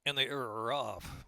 And they are off.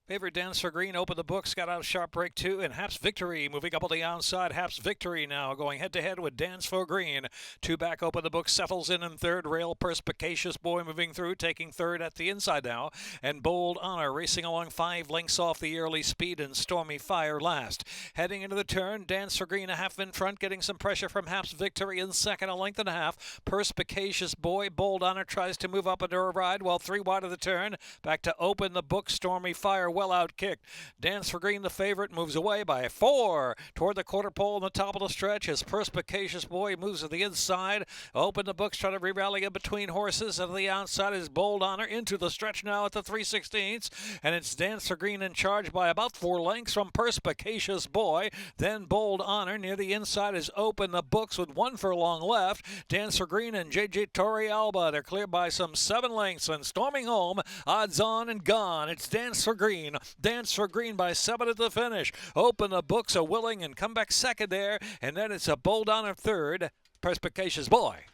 Favorite Dancer Green opened the books, got out a sharp break two, and Haps Victory moving up on the outside. Haps Victory now going head to head with Dance for Green. Two back open the book, settles in third. Rail Perspicacious Boy moving through, taking third at the inside now. And Bold Honor racing along 5 lengths off the early speed, and Stormy Fire last. Heading into the turn, Dance for Green a half in front, getting some pressure from Haps Victory in second, a length and a half. Perspicacious Boy, Bold Honor tries to move up into a ride while 3 wide of the turn. Back to open the book, Stormy Fire well outkicked. Dance for Green, the favorite, moves away by 4 toward the quarter pole on the top of the stretch as Perspicacious Boy moves to the inside. Open the books, try to re-rally in between horses, and the outside is Bold Honor into the stretch now at the 3/16, and it's Dance for Green in charge by about 4 lengths from Perspicacious Boy. Then Bold Honor near the inside is Open the books with 1 furlong left. Dance for Green and JJ Torrealba, they're clear by some 7 lengths, and storming home, odds on and gone. It's Dance for Green. Dance for Green by 7 at the finish. Open the books, a willing and come back second there, and then it's a Bold Honor third. Perspicacious Boy.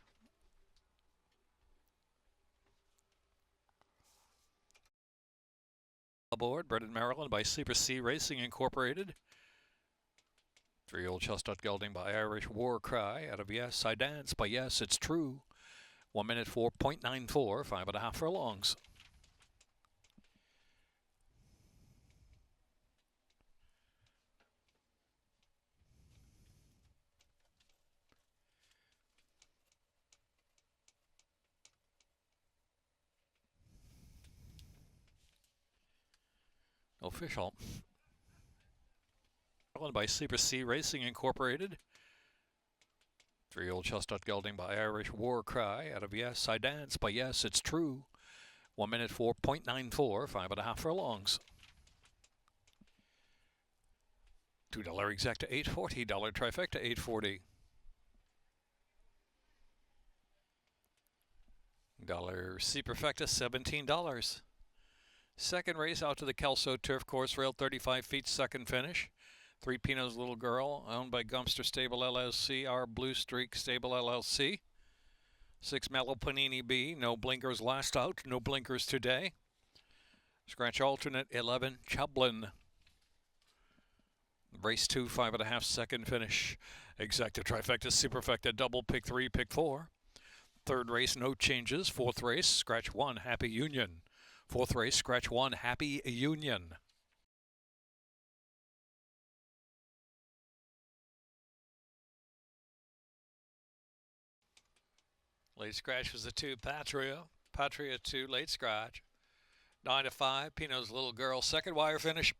Aboard, bred in Maryland by Sleeper C Racing Incorporated. 3-year-old chestnut gelding by Irish War Cry out of Yes, I Dance by Yes, It's True. 1 minute 4.94, 5.5 furlongs. Official. By Sleeper C Racing Incorporated. 3-year-old chestnut gelding by Irish War Cry out of Yes, I Dance by Yes, It's True. 1 minute 4.94, 5.5 furlongs. $2 exacta $8.40, $1 trifecta $8.40. $1 C Perfecta $17. Second race out to the Kelso Turf Course, rail 35 feet, second finish. 3 Pino's Little Girl, owned by Gumster Stable LLC, our Blue Streak Stable LLC. 6 Mellow Panini B, no blinkers last out, no blinkers today. Scratch alternate 11 Chublin. Race 2, 5.5 second finish. Exacta trifecta, superfecta, double, pick 3, pick 4. Third race, no changes. Fourth race, scratch 1, Happy Union. Fourth race, scratch 1, Happy Union. Late scratch was the 2, Patria. Patria 2, late scratch. 9-5, Pino's Little Girl, second wire finish.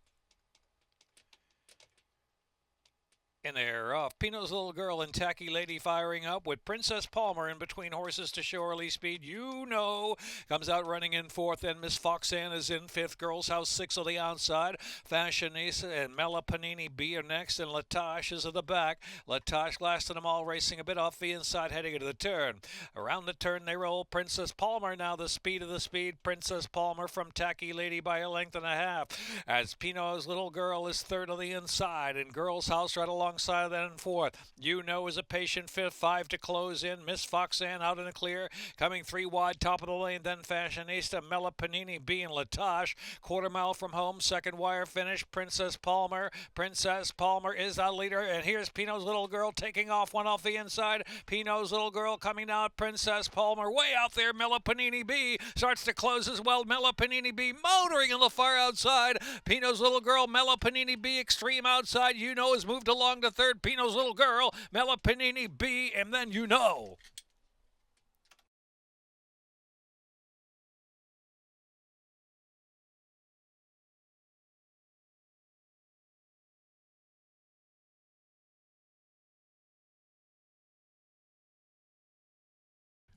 And they're off. Pino's Little Girl and Tacky Lady firing up with Princess Palmer in between horses to show early speed. You know, comes out running in fourth, and Miss Foxanne is in fifth. Girls House 6 on the outside. Fashionista and Mela Panini B are next, and Latash is at the back. Latash lasting them all, racing a bit off the inside, heading into the turn. Around the turn they roll. Princess Palmer now the speed of the speed. Princess Palmer from Tacky Lady by a length and a half. As Pino's Little Girl is third on the inside, and Girls House right alongside of that in fourth. You know is a patient fifth, 5 to close in. Miss Foxanne out in the clear, coming 3 wide, top of the lane. Then Fashionista, Mela Panini B and Latash. Quarter mile from home, second wire finish. Princess Palmer. Princess Palmer is the leader, and here's Pino's Little Girl taking off, one off the inside. Pino's Little Girl coming out. Princess Palmer way out there. Mela Panini B starts to close as well. Mela Panini B motoring in the far outside. Pino's Little Girl, Mela Panini B extreme outside. You know has moved along to third. Pino's Little Girl, Mela Panini B, and then you know.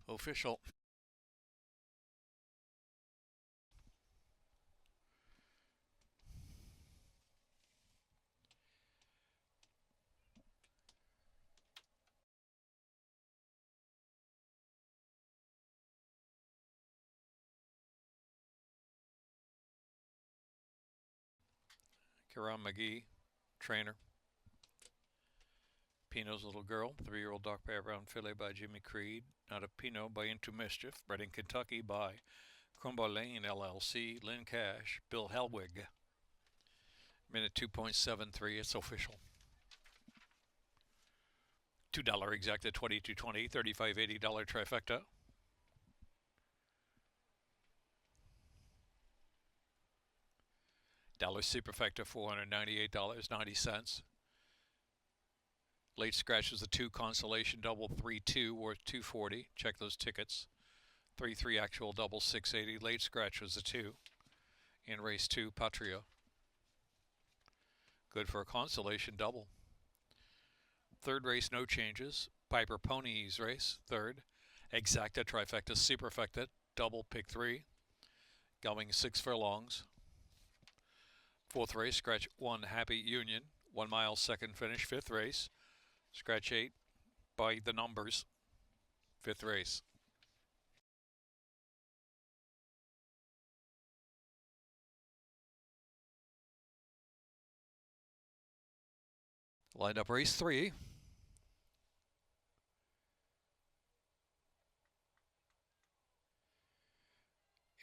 Official. Karam McGee, trainer. Pino's Little Girl, 3-year-old dark pair brown filly by Jimmy Creed. Out of Pino by Into Mischief, bred in Kentucky by Crumbar Lane LLC, Lynn Cash, Bill Helwig. Minute 2.73, it's official. $2 exacta, 22.20, $35.80 trifecta. Dollar superfecta, $498.90. Late scratch was a 2 consolation double 3-2 worth $240. Check those tickets. 3-3 actual double 680. Late scratch was a 2 in race 2 Patria. Good for a consolation double. Third race, no changes. Piper Ponies race, third. Exacta, trifecta, superfecta, double pick 3. Going 6 furlongs. Fourth race, scratch 1 Happy Union. 1 mile second finish. Fifth race, scratch 8 by the numbers. Fifth race. Lined up race 3.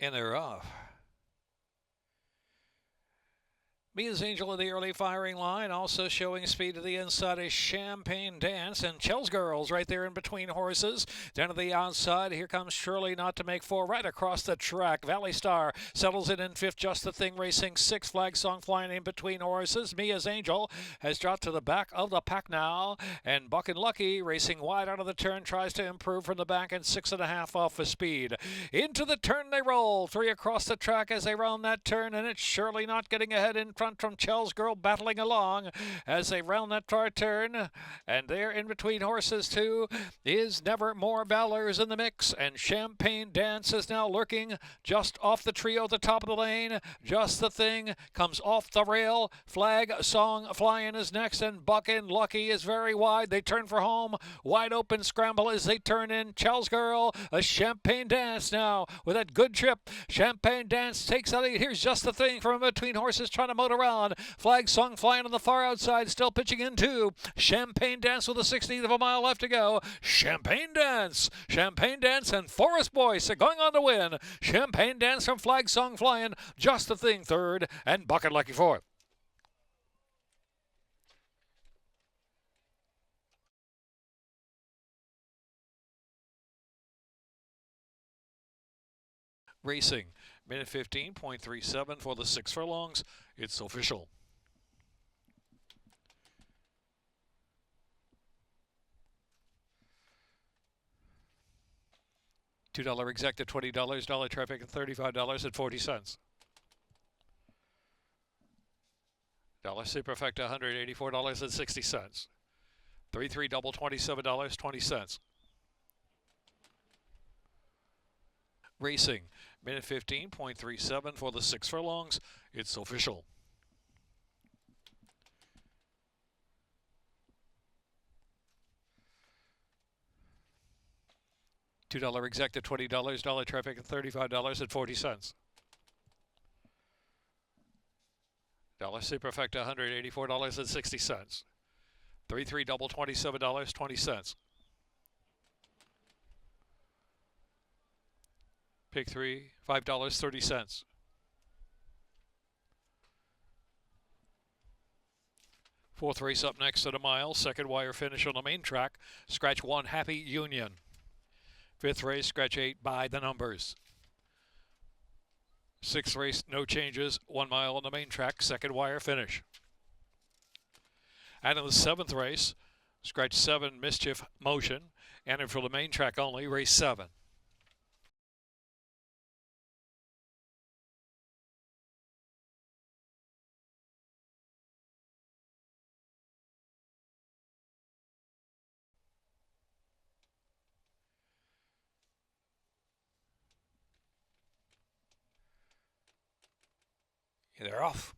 And they're off. Mia's Angel of the early firing line, also showing speed to the inside is Champagne Dance, and Chell's Girls right there in between horses. Down to the outside, here comes Shirley Not to Make 4 right across the track. Valley Star settles in fifth, Just the Thing racing 6, Flag Song flying in between horses. Mia's Angel has dropped to the back of the pack now, and Buckin' Lucky racing wide out of the turn, tries to improve from the back and 6.5 off the speed. Into the turn they roll, 3 across the track as they round that turn, and it's Shirley Not getting ahead in front from Chell's Girl, battling along as they round that far turn. And there in between horses too is Never More Valors in the mix, and Champagne Dance is now lurking just off the trio at the top of the lane. Just the Thing comes off the rail. Flag Song Flying is next, and Buckin' Lucky is very wide. They turn for home. Wide open scramble as they turn in. Chell's Girl, a Champagne Dance now with that good trip. Champagne Dance takes out. Here's Just the Thing from between horses trying to motor around. Flag Song flying on the far outside, still pitching in two. Champagne Dance with a 16th of a mile left to go. Champagne Dance and Forest Boyce are going on to win. Champagne Dance from Flag Song flying. Just the Thing third, and Buckin' Lucky fourth. Racing, minute 15.37 for the 6 furlongs. It's official. $2 exacta, $20, dollar traffic, and $35.40. Dollar superfecta, $184.60. 3-3 double, $27.20. Racing, minute 15.37 for the 6 furlongs. It's official. $2 exacta, $20, dollar traffic, and $35.40. Dollar superfecta, $184.60. 3-3 double, $27.20. Pick 3, $5.30. Fourth race up next at a mile. Second wire finish on the main track. Scratch 1, Happy Union. Fifth race, scratch 8 by the numbers. Sixth race, no changes. 1 mile on the main track. Second wire finish. And in the seventh race, scratch 7, Mischief Motion. And for the main track only, race 7. They're off.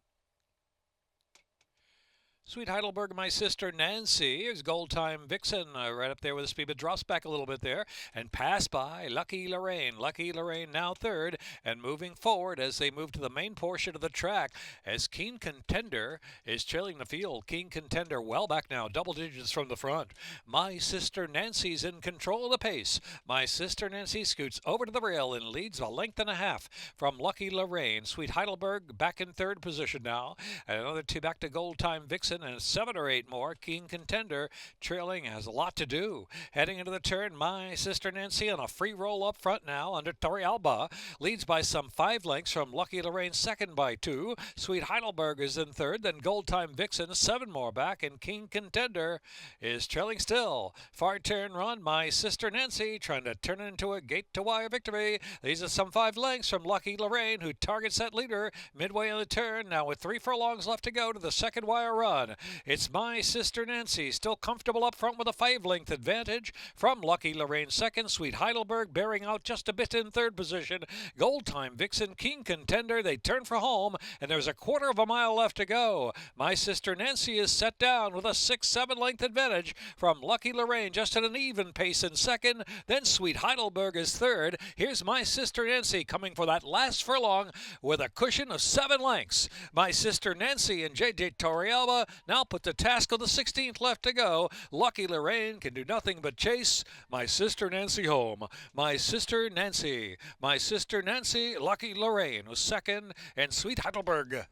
Sweet Heidelberg, My Sister Nancy. Here's Gold Time Vixen right up there with the speed, but drops back a little bit there and pass by Lucky Lorraine. Lucky Lorraine now third and moving forward as they move to the main portion of the track as Keen Contender is trailing the field. Keen Contender well back now, double digits from the front. My Sister Nancy's in control of the pace. My Sister Nancy scoots over to the rail and leads a length and a half from Lucky Lorraine. Sweet Heidelberg back in third position now. And another two back to Gold Time Vixen and 7 or 8 more. Keen Contender trailing, has a lot to do. Heading into the turn, My Sister Nancy on a free roll up front now under Torrealba. Leads by some 5 lengths from Lucky Lorraine, second by 2. Sweet Heidelberg is in third, then Gold Time Vixen, 7 more back, and Keen Contender is trailing still. Far turn run, My Sister Nancy trying to turn it into a gate-to-wire victory. These are some 5 lengths from Lucky Lorraine, who targets that leader midway in the turn, now with 3 furlongs left to go to the second wire run. It's My Sister Nancy, still comfortable up front with a 5-length advantage from Lucky Lorraine second. Sweet Heidelberg bearing out just a bit in third position. Gold Time Vixen, Keen Contender, they turn for home, and there's a quarter of a mile left to go. My Sister Nancy is set down with a 6-7 length advantage from Lucky Lorraine, just at an even pace in second. Then Sweet Heidelberg is third. Here's My Sister Nancy coming for that last furlong with a cushion of 7 lengths. My Sister Nancy and J.J. Torrealba now put the task of the 16th left to go. Lucky Lorraine can do nothing but chase My Sister Nancy home. My Sister Nancy. My Sister Nancy, Lucky Lorraine was second, and Sweet Heidelberg.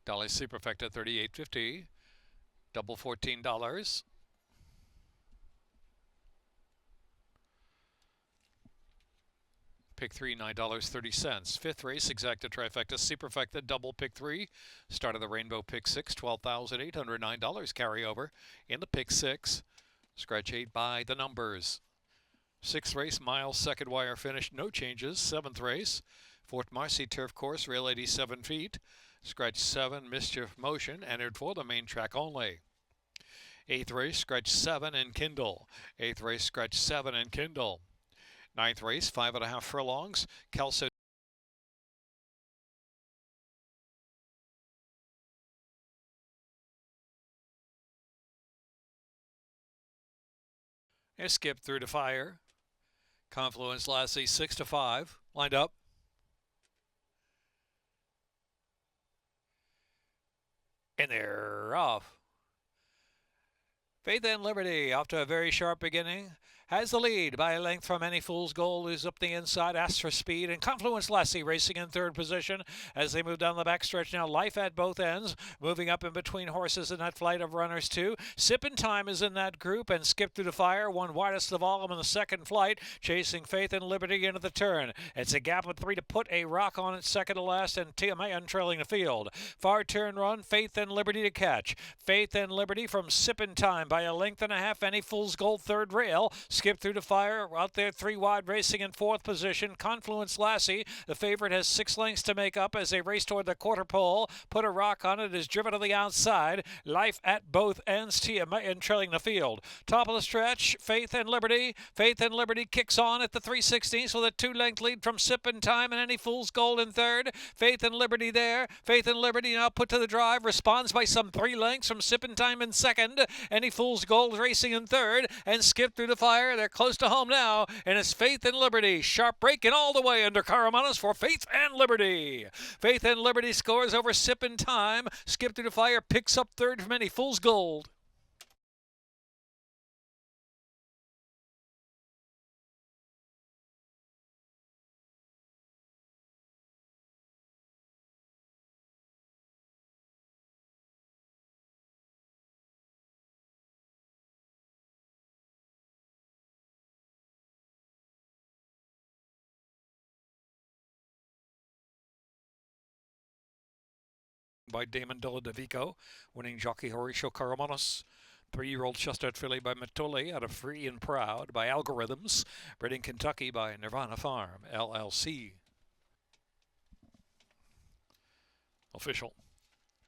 Dolly Superfecta 38.50. Double $14. Pick 3, $9.30. Fifth race, exacta trifecta, superfecta, double pick 3. Start of the rainbow pick 6, $12,809 carryover in the pick 6. Scratch 8 by the numbers. Sixth race, miles, second wire finish, no changes. Seventh race, Fort Marcy turf course, rail 87 feet. Scratch 7, Mischief Motion, entered for the main track only. Eighth race, scratch 7 and Kindle. Eighth race, scratch 7 and Kindle. Ninth race, 5.5 furlongs. Kelso is skipped through to fire. Confluence Lassie 6 to 5. Lined up. And they're off. Faith and Liberty off to a very sharp beginning. Has the lead by a length from Any Fool's Gold, who's up the inside, asks for speed. And Confluence Lassie racing in third position as they move down the backstretch now. Life at both ends, moving up in between horses in that flight of runners too. Sippin' Time is in that group and skipped through the fire. One widest of all of them in the second flight, chasing Faith and Liberty into the turn. It's a gap of 3 to put a rock on it, second to last, and Tiamayan trailing the field. Far turn run, Faith and Liberty to catch. Faith and Liberty from Sippin' Time by a length and a half. Any Fool's Gold third rail. Skip through the fire, out there 3 wide, racing in fourth position. Confluence Lassie, the favorite, has 6 lengths to make up as they race toward the quarter pole. Put a rock on it, is driven to the outside. Life at both ends, Tiamayan trailing the field. Top of the stretch, Faith and Liberty. Faith and Liberty kicks on at the 3/16 with a 2-length lead from Sippin' Time and Any Fool's Gold in third. Faith and Liberty there. Faith and Liberty now put to the drive, responds by some 3 lengths from Sippin' Time in second. Any Fool's Gold racing in third and skip through the fire. They're close to home now, and it's Faith and Liberty. Sharp break and all the way under Caramanos for Faith and Liberty. Faith and Liberty scores over Sippin' Time. Skip through the fire, picks up third from Any Fool's Gold. by Damon Deladevico, winning jockey Horatio Caramonas. 3-year-old Chestnut filly by Matole out of Free and Proud by Algorithms, bred in Kentucky by Nirvana Farm, LLC. Official.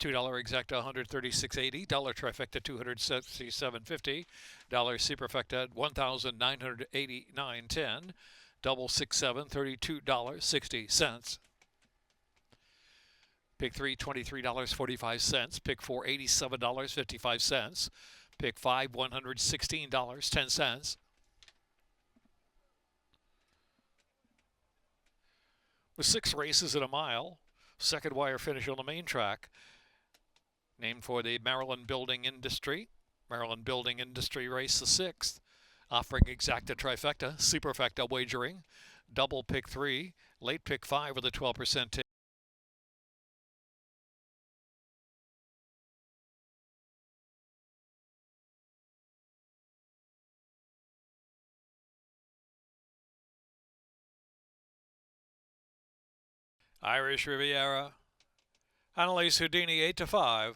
$2 exacta, $136.80. $1 trifecta, $267.50. Superfecta, $1,989.10. Double 6-7, $32.60. Pick 3, $23.45. Pick 4, $87.55. Pick 5, $116.10. With 6 races in a mile, second wire finish on the main track, named for the Maryland Building Industry. Maryland Building Industry race the 6th, offering exacta trifecta, superfecta wagering, double pick 3, late pick 5 with a 12% take. Irish Riviera, Annalise Houdini 8-5.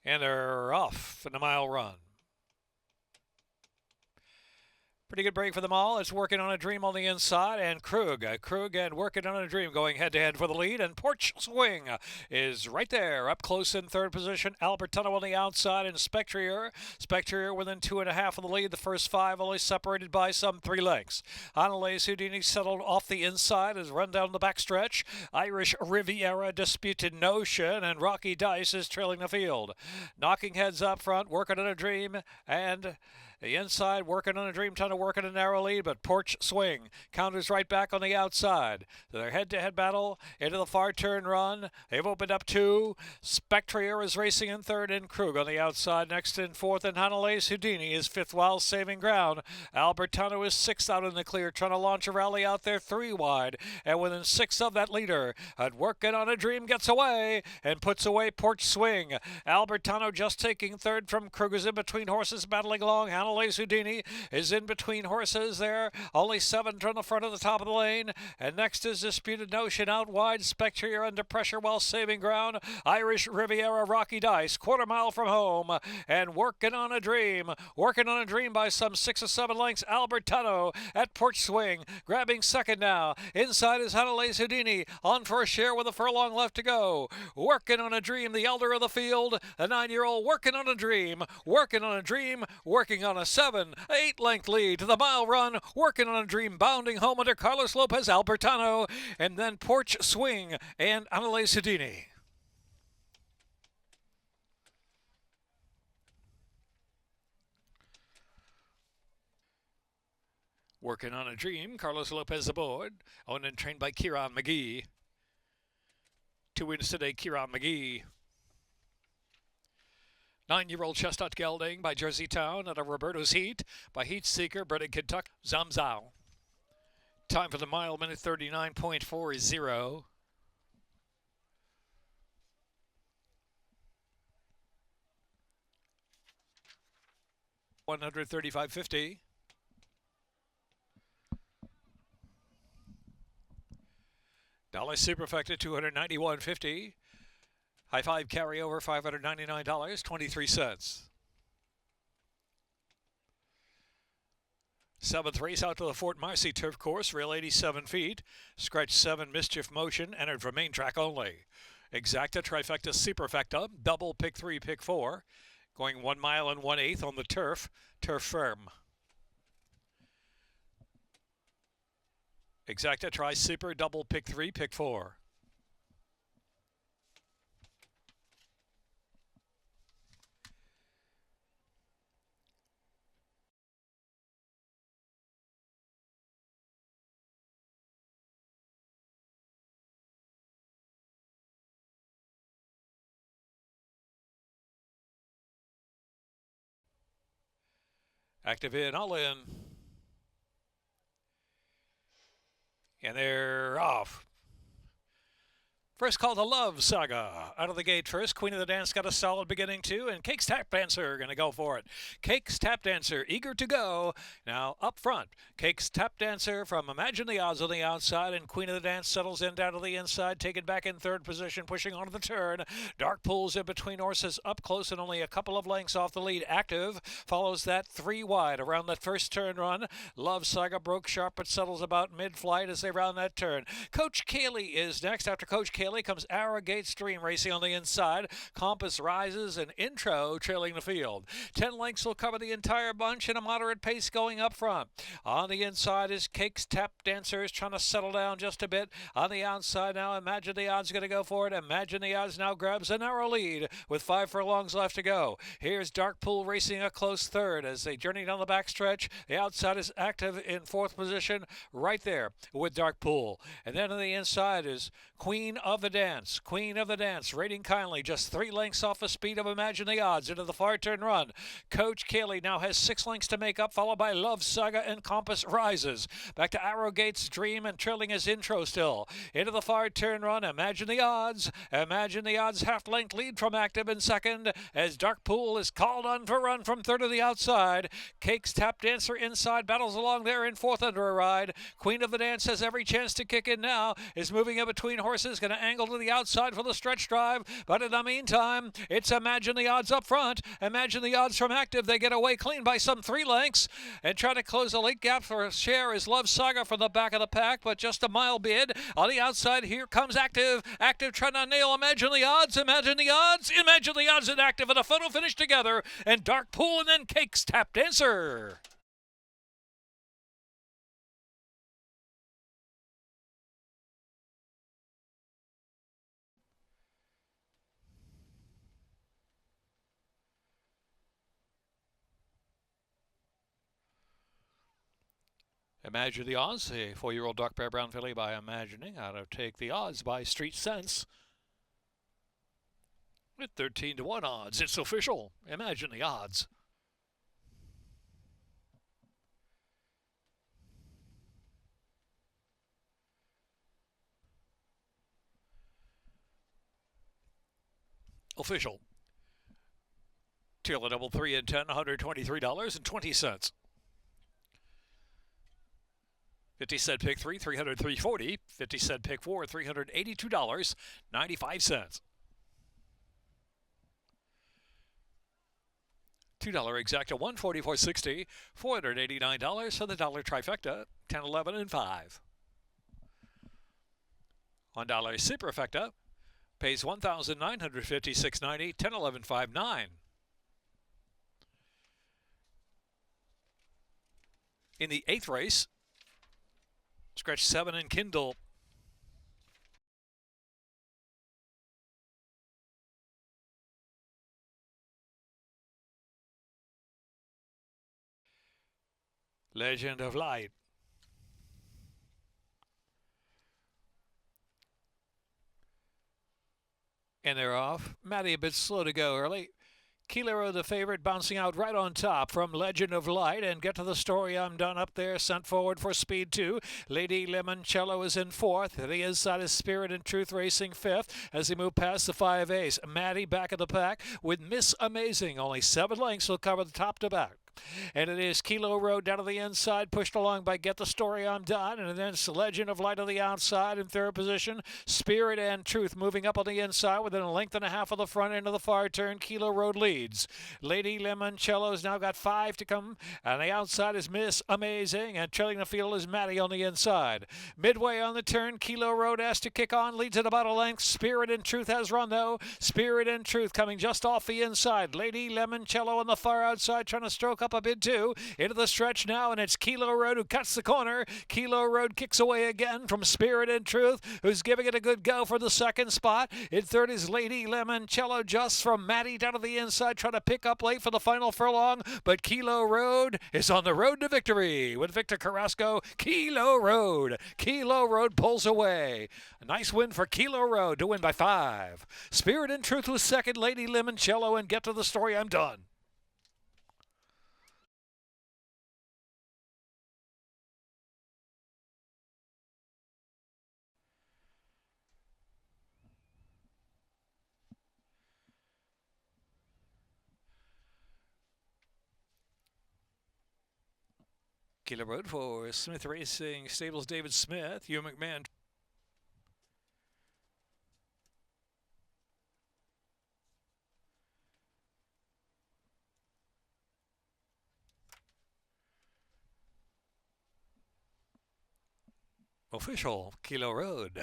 And they're off in the mile run. Pretty good break for them all. It's Working on a Dream on the inside, and Krug and Working on a Dream going head-to-head for the lead, and Porch Swing is right there, up close in third position. Albertano on the outside, and Spectrier within 2.5 of the lead. The first 5 only separated by some 3 lengths. Annalise Houdini settled off the inside, has run down the backstretch. Irish Riviera, Disputed Notion, and Rocky Dice is trailing the field. Knocking heads up front, Working on a Dream, and the inside, Working on a Dream, trying to work in a narrow lead, but Porch Swing counters right back on the outside. Their head-to-head battle into the far turn run. They've opened up 2. Spectrier is racing in third, and Krug on the outside. Next in fourth, and Annalise Houdini is 5th while saving ground. Albertano is 6th out in the clear, trying to launch a rally out there 3 wide, and within 6 of that leader. And Working on a Dream gets away and puts away Porch Swing. Albertano just taking third from Krug, is in between horses battling along. Annalise Houdini is in between horses there. Only 7 from the front of the top of the lane. And next is Disputed Notion out wide. Spectrier under pressure while saving ground. Irish Riviera, Rocky Dice, 1/4 mile from home. And Working on a Dream by some 6 or 7 lengths. Albertano at Porch Swing, grabbing second now. Inside is Annalise Houdini, on for a share with a furlong left to go. Working on a Dream, the elder of the field. The 9-year-old Working on a Dream, working on a 7-8 length lead to the mile run. Working on a Dream, bounding home under Carlos Lopez, Albertano, and then Porch Swing and Annalise Houdini. Working on a Dream, Carlos Lopez aboard, owned and trained by Kieran McGee. 2 wins today, Kieran McGee. 9-year-old Chestnut Gelding by Jersey Town out of Roberto's Heat by Heat Seeker, bred in Kentucky, Zamzao. Time for the mile, minute 39.40. $135.50. Dollar Superfecta, $291.50. High Five carryover, $599.23. 7th race out to the Fort Marcy turf course, rail 87 feet. Scratch 7, Mischief Motion, entered for main track only. Exacta, trifecta, superfecta, double pick 3, pick 4. Going 1 mile and 1/8 on the turf firm. Exacta, try super, double pick 3, pick 4. Active in, all in. And they're off. First call to Love Saga. Out of the gate first. Queen of the Dance got a solid beginning too. And Cake's Tap Dancer going to go for it. Cake's Tap Dancer eager to go. Now up front. Cake's Tap Dancer from Imagine the Odds on the outside. And Queen of the Dance settles in down to the inside. Taken back in third position. Pushing onto the turn. Dark Pools in between horses up close and only a couple of lengths off the lead. Active follows that 3 wide around that first turn run. Love Saga broke sharp but settles about mid-flight as they round that turn. Coach Cayley is next. After Coach Cayley comes Arrogate Stream racing on the inside. Compass Rises and Intro trailing the field. 10 lengths will cover the entire bunch in a moderate pace going up front. On the inside is Cake's Tap Dancers trying to settle down just a bit. On the outside now, Imagine the Odds going to go for it. Imagine the Odds now grabs a narrow lead with 5 furlongs left to go. Here's Dark Pool racing a close third as they journey down the backstretch. The outside is Active in fourth position right there with Dark Pool. And then on the inside is Queen of the Dance. Queen of the Dance rating kindly just 3 lengths off the speed of Imagine the Odds into the far turn run. Coach Cayley now has 6 lengths to make up, followed by Love Saga and Compass Rises. Back to Arrogate's Dream and trailing his Intro still. Into the far turn run, Imagine the Odds. Imagine the Odds half-length lead from Active in second as Dark Pool is called on for run from third to the outside. Cake's Tap Dancer inside battles along there in fourth under a ride. Queen of the Dance has every chance to kick in now. Is moving in between horses, going to angle to the outside for the stretch drive. But in the meantime, it's Imagine the Odds up front. Imagine the Odds from Active. They get away clean by some 3 lengths. And trying to close the late gap for a share is Love Saga from the back of the pack, but just a mile bid. On the outside, here comes Active. Active trying to nail Imagine the Odds. Imagine the Odds. Imagine the Odds and Active in a photo finish together. And Dark Pool and then Cake's Tap Dancer. Imagine the Odds, a 4-year-old dark bear brown filly by Imagining how to take the odds by Street Sense. With 13-1 odds, it's official. Imagine the Odds. Official. Tail a double 3 and 10, $123.20. 50 cent pick 3, $303.40. 50 cent pick 4, $382.95. $2 exacta, $144.60. $489 for the dollar trifecta, 10, 11, and 5. $1 superfecta pays $1,956.90, 10, 11, 5, 9. In the 8th race, Scratch 7 and Kindle. Legend of Light. And they're off. Matty a bit slow to go early. Kilo the favorite, bouncing out right on top from Legend of Light. And Get to the Story I'm Done up there, sent forward for speed 2. Lady Limoncello is in 4th. The inside is Spirit and Truth racing 5th as they move past the 5 A's. Maddie back of the pack with Miss Amazing. Only 7 lengths will cover the top to back. And it is Kilo Road down to the inside, pushed along by Get the Story I'm Done. And then it's Legend of Light on the outside in 3rd position. Spirit and Truth moving up on the inside within a length and a half of the front end of the far turn. Kilo Road leads. Lady Limoncello's now got 5 to come. And the outside is Miss Amazing. And trailing the field is Maddie on the inside. Midway on the turn, Kilo Road has to kick on. Leads at about a length. Spirit and Truth has run though. Spirit and Truth coming just off the inside. Lady Limoncello on the far outside trying to stroke up a bit too. Into the stretch now, and it's Kilo Road who cuts the corner. Kilo Road kicks away again from Spirit and Truth, who's giving it a good go for the 2nd spot. In 3rd is Lady Limoncello, just from Maddie down to the inside, trying to pick up late for the final furlong. But Kilo Road is on the road to victory with Victor Carrasco. Kilo Road. Kilo Road pulls away. A nice win for Kilo Road to win by 5. Spirit and Truth was 2nd. Lady Limoncello and Get to the Story I'm Done. Kilo Road for Smith Racing Stables, David Smith, Hugh McMahon. Official, Kilo Road.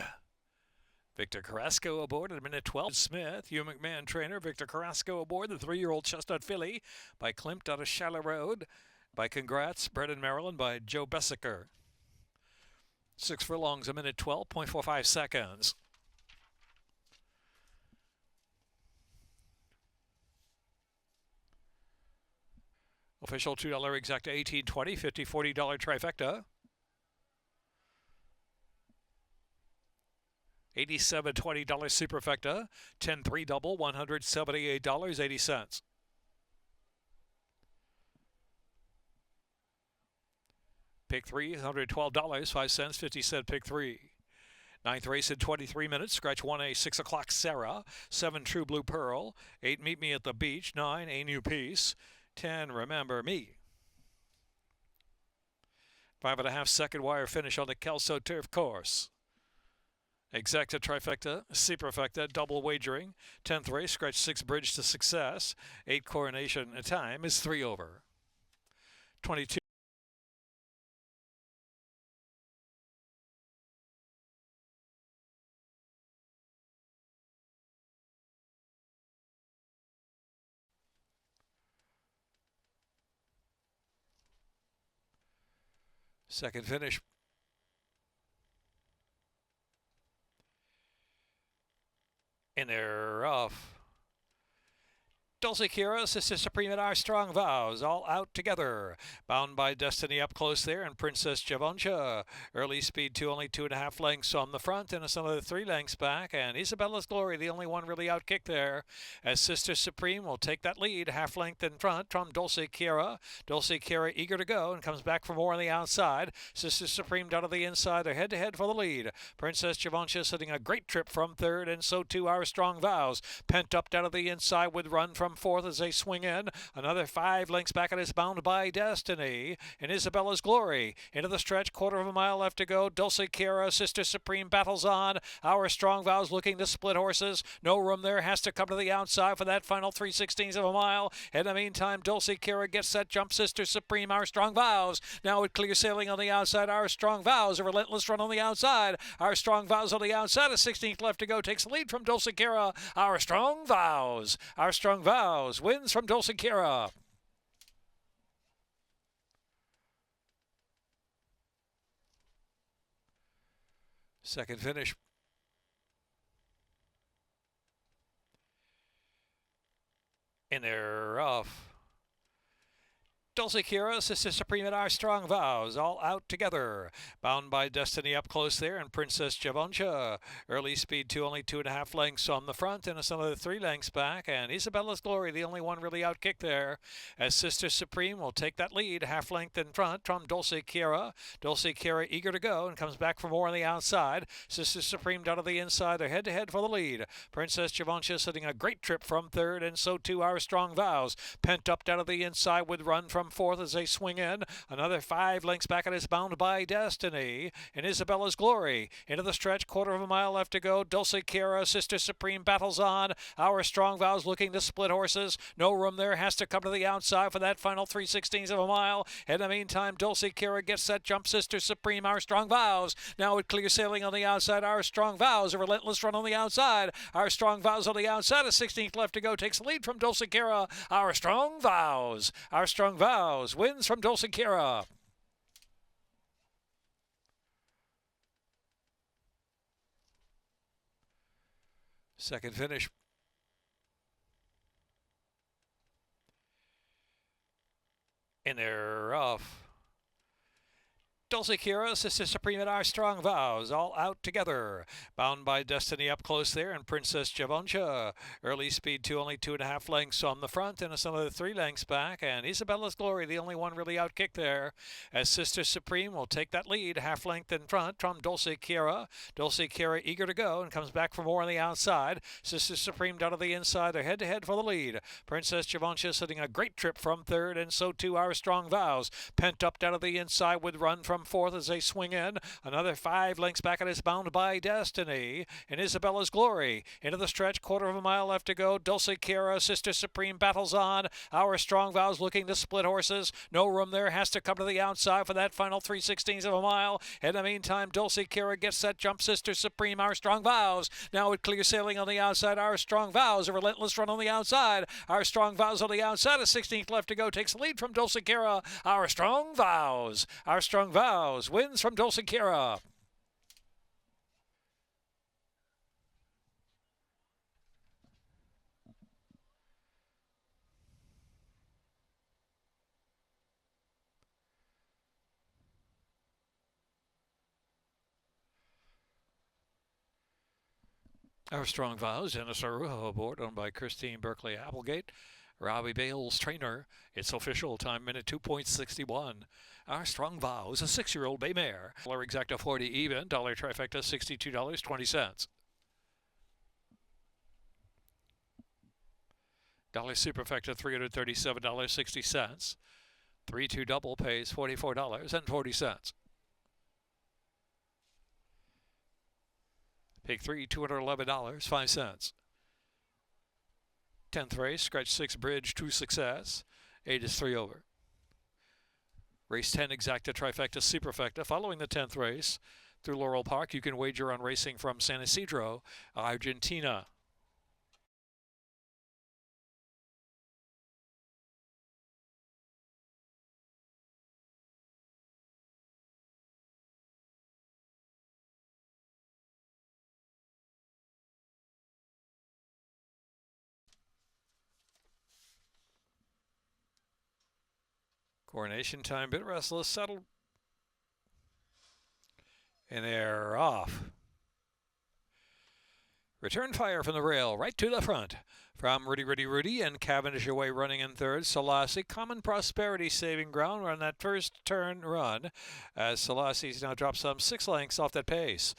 Victor Carrasco aboard at minute 12. Smith, Hugh McMahon trainer. Victor Carrasco aboard the 3-year-old Chestnut Filly by Klimt out of Shallow Road. By Congrats, Brendan Maryland by Joe Bessiker. 6 furlongs a minute 12.45 seconds. Official $2 exact 18.20, $50, $40 trifecta. $87.20 superfecta. 10-3 double, $178.80. Pick 3, $112, 5 cents, 50 cent pick 3. 9th race in 23 minutes. Scratch 1A, 6 o'clock Sarah. 7 True Blue Pearl. 8 Meet Me at the Beach. 9 A New Piece. 10 Remember Me. 5.5 second wire finish on the Kelso Turf Course. Exacta trifecta, superfecta, double wagering. 10th race, scratch 6 Bridge to Success. 8 Coronation time is 3 over. 22. Second finish. And they're off. Dulce Kira, Sister Supreme at Our Strong Vows, all out together. Bound by Destiny up close there, and Princess Javoncha. Early speed 2, only 2.5 lengths on the front, and it's another 3 lengths back. And Isabella's Glory, the only one really outkicked there, as Sister Supreme will take that lead, half length in front from Dulce Kira. Dulce Kira eager to go and comes back for more on the outside. Sister Supreme down to the inside, they're head-to-head for the lead. Princess Javoncha sitting a great trip from third, and so too Our Strong Vows. Pent up down to the inside with run from fourth as they swing in. Another 5 lengths back, and is Bound by Destiny. And Isabella's Glory into the stretch, 1/4 mile left to go. Dulce Kira, Sister Supreme battles on. Our Strong Vows looking to split horses. No room there, has to come to the outside for that final 3/16 of a mile. In the meantime, Dulce Kira gets that jump. Sister Supreme, Our Strong Vows now with clear sailing on the outside. Our Strong Vows, a relentless run on the outside. Our Strong Vows on the outside, a 16th left to go, takes the lead from Dulce Kira. Our Strong Vows, Our Strong Vows wins from Dulce Kira. Second finish. And they're off. Dulce Kira, Sister Supreme at Our Strong Vows, all out together. Bound by Destiny up close there, and Princess Javoncha. Early speed 2, only 2.5 lengths on the front, and it's another 3 lengths back. And Isabella's Glory, the only one really outkicked there, as Sister Supreme will take that lead, half length in front from Dulce Kira. Dulce Kira eager to go and comes back for more on the outside. Sister Supreme down to the inside, they're head-to-head for the lead. Princess Javoncha sitting a great trip from third, and so too Our Strong Vows. Pent up down to the inside with run from fourth as they swing in. Another 5 lengths back, and is Bound by Destiny. And Isabella's Glory into the stretch, 1/4 mile left to go. Dulce Kira, Sister Supreme battles on. Our Strong Vows looking to split horses. No room there, has to come to the outside for that final 3/16 of a mile. In the meantime, Dulce Kira gets that jump. Sister Supreme, Our Strong Vows now with clear sailing on the outside. Our Strong Vows, a relentless run on the outside. Our Strong Vows on the outside, a 16th left to go, takes the lead from Dulce Kira. Our Strong Vows, Our Strong Vows wins from Dulce Kira. Second finish. And they're off. Dulce Dulcie Kira, Sister Supreme, and Our Strong Vows, all out together. Bound by Destiny up close there, and Princess Javoncha. Early speed 2, only 2.5 lengths on the front, and it's another 3 lengths back. And Isabella's Glory, the only one really outkicked there, as Sister Supreme will take that lead, half length in front from Dulcie Kira. Dulcie Kira eager to go and comes back for more on the outside. Sister Supreme down to the inside. They're head-to-head for the lead. Princess Javoncha sitting a great trip from third, and so too Our Strong Vows. Pent up down to the inside with run from fourth as they swing in. Another 5 lengths back, and it's Bound by Destiny. And Isabella's Glory into the stretch. Quarter of a mile left to go. Dulcie Kira, Sister Supreme battles on. Our Strong Vows looking to split horses. No room there. Has to come to the outside for that final 3/16 of a mile. In the meantime, Dulcie Kira gets that jump. Sister Supreme, Our Strong Vows. Now with clear sailing on the outside. Our Strong Vows, a relentless run on the outside. Our Strong Vows on the outside. A 16th left to go. Takes the lead from Dulcie Kira. Our Strong Vows. Our Strong Vows wins from Dulcie Kira. Our Strong Vows, Dennis Arujo aboard, owned by Christine Berkeley Applegate. Robbie Bales, trainer. It's official time, minute 2.61. Our Strong Vows, a 6-year-old bay mare. Dollar exacta 40 even, dollar trifecta $62.20. Dollar superfecta $337.60. 3-2 double pays $44.40. Pick 3, $211.05. 10th race, scratch 6 bridge to success. 8 is 3 over. Race 10 exacta trifecta superfecta. Following the 10th race through Laurel Park, you can wager on racing from San Isidro, Argentina. Coronation time, bit restless, settled. And they're off. Return fire from the rail, right to the front. From Rudy, and Cavendish away running in third. Selassie, Common Prosperity saving ground on that first turn run, as Selassie's now dropped some 6 lengths off that pace.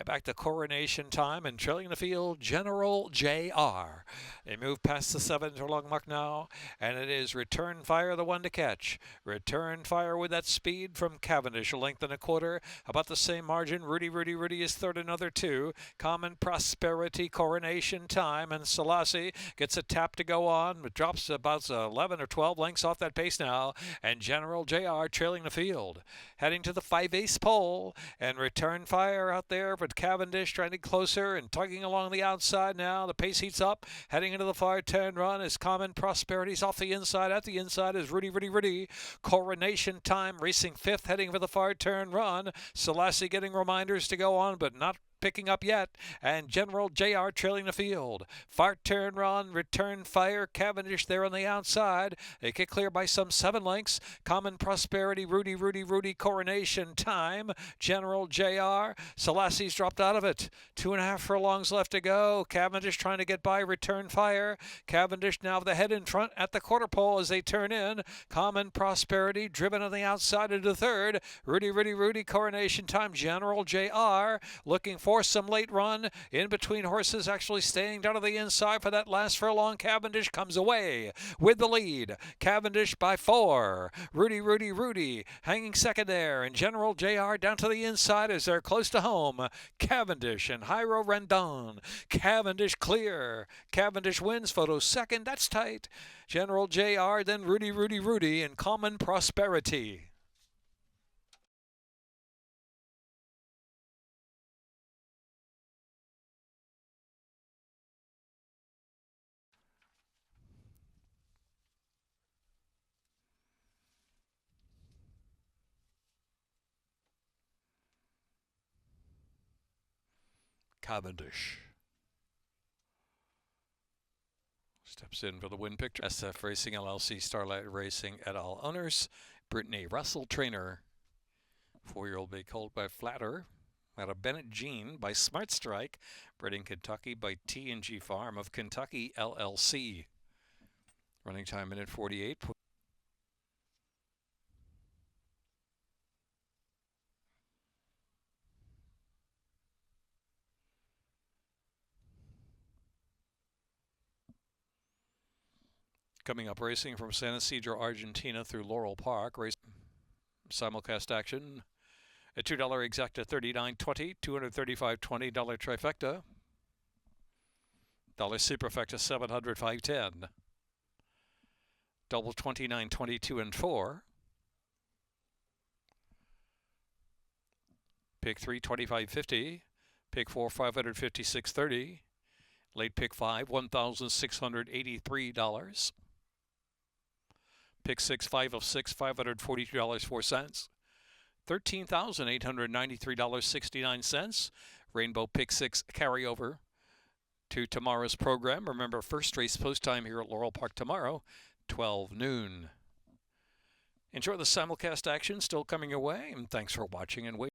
Back to Coronation time, and trailing the field, General JR. They move past the 7 furlong mark now, and it is Return Fire, the one to catch. Return Fire with that speed from Cavendish, a length and a quarter, about the same margin. Rudy is third, another 2. Common Prosperity, Coronation time, and Selassie gets a tap to go on, but drops about 11 or 12 lengths off that pace now, and General JR trailing the field. Heading to the 5-ace pole, and Return Fire out there, but Cavendish trying to get closer and tugging along the outside now. The pace heats up, heading into the far turn run as Common Prosperity's off the inside. At the inside is Rudy. Coronation time, racing 5th, heading for the far turn run. Selassie getting reminders to go on, but not picking up yet, and General JR trailing the field. Far turn run, Return Fire, Cavendish there on the outside. They get clear by some 7 lengths. Common Prosperity, Rudy, Coronation time. General JR, Selassie's dropped out of it. 2.5 furlongs left to go. Cavendish trying to get by Return Fire. Cavendish now the head in front at the quarter pole as they turn in. Common Prosperity driven on the outside into third. Rudy, Coronation time. General JR looking for some late run in between horses, actually staying down to the inside for that last furlong. Cavendish comes away with the lead. Cavendish by 4. Rudy hanging second there, and General JR down to the inside as they're close to home. Cavendish and Jairo Rendon. Cavendish clear. Cavendish wins. Photo second. That's tight. General JR, then Rudy, and Common Prosperity. Cavendish steps in for the win picture. SF Racing LLC, Starlight Racing et al. Owners, Brittany Russell, trainer. 4-year-old bay colt by Flatter. Out of Bennett Jean by Smart Strike. Bred in Kentucky by T&G Farm of Kentucky LLC. Running time minute 48. Coming up, racing from San Isidro, Argentina through Laurel Park. Race simulcast action at $2 exacta $39.20, $235.20 trifecta. Dollar superfecta $700 $510. Double 29, 22, and 4. Pick 3, 25.50. Pick 4, $556.30. Late pick 5, $1,683. Pick 6, 5 of 6, $542.04. $13,893.69. Rainbow pick 6 carryover to tomorrow's program. Remember, first race post time here at Laurel Park tomorrow, 12 noon. Enjoy the simulcast action still coming your way, and thanks for watching and waiting.